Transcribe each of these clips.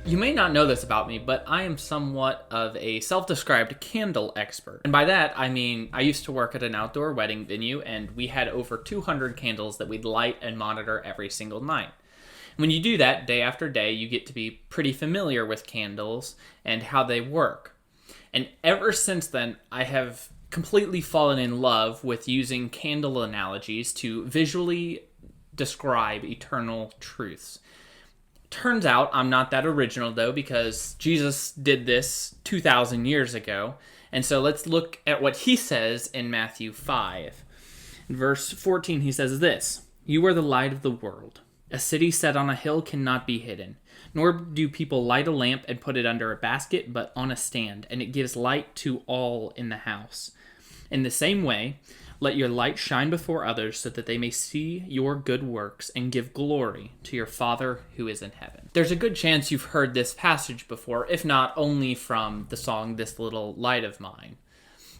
You may not know this about me, but I am somewhat of a self-described candle expert. And by that, I mean I used to work at an outdoor wedding venue, and we had over 200 candles that we'd light and monitor every single night. When you do that day after day, you get to be pretty familiar with candles and how they work. And ever since then, I have completely fallen in love with using candle analogies to visually describe eternal truths. Turns out I'm not that original, though, because Jesus did this 2,000 years ago. And so let's look at what he says in Matthew 5. In verse 14, he says this: "You are the light of the world. A city set on a hill cannot be hidden. Nor do people light a lamp and put it under a basket, but on a stand, and it gives light to all in the house. In the same way, let your light shine before others so that they may see your good works and give glory to your Father who is in heaven." There's a good chance you've heard this passage before, if not only from the song "This Little Light of Mine."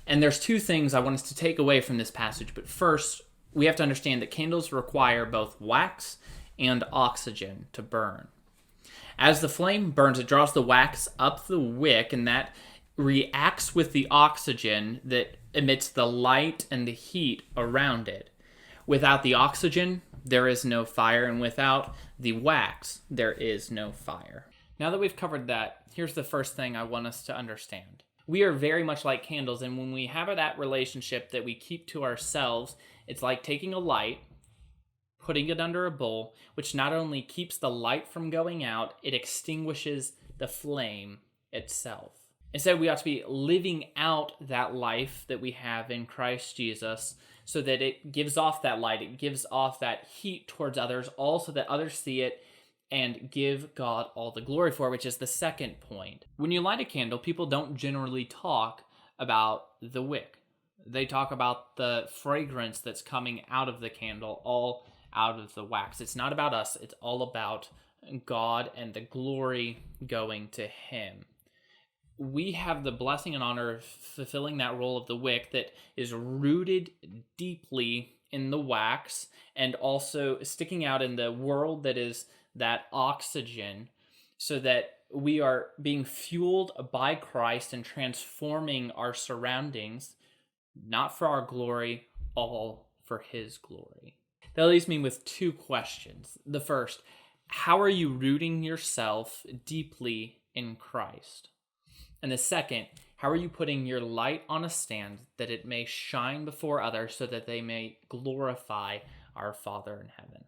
And there's two things I want us to take away from this passage. But first, we have to understand that candles require both wax and oxygen to burn. As the flame burns, it draws the wax up the wick, and that reacts with the oxygen that emits the light and the heat around it. Without the oxygen, there is no fire, and without the wax, there is no fire. Now that we've covered that, here's the first thing I want us to understand. We are very much like candles, and when we have that relationship that we keep to ourselves, it's like taking a light, putting it under a bowl, which not only keeps the light from going out, it extinguishes the flame itself. Instead, we ought to be living out that life that we have in Christ Jesus so that it gives off that light, it gives off that heat towards others, all so that others see it and give God all the glory for it, which is the second point. When you light a candle, people don't generally talk about the wick. They talk about the fragrance that's coming out of the candle, all out of the wax. It's not about us, it's all about God and the glory going to him. We have the blessing and honor of fulfilling that role of the wick that is rooted deeply in the wax and also sticking out in the world that is that oxygen, so that we are being fueled by Christ and transforming our surroundings, not for our glory, all for his glory. That leaves me with two questions. The first, how are you rooting yourself deeply in Christ? And the second, how are you putting your light on a stand that it may shine before others so that they may glorify our Father in heaven?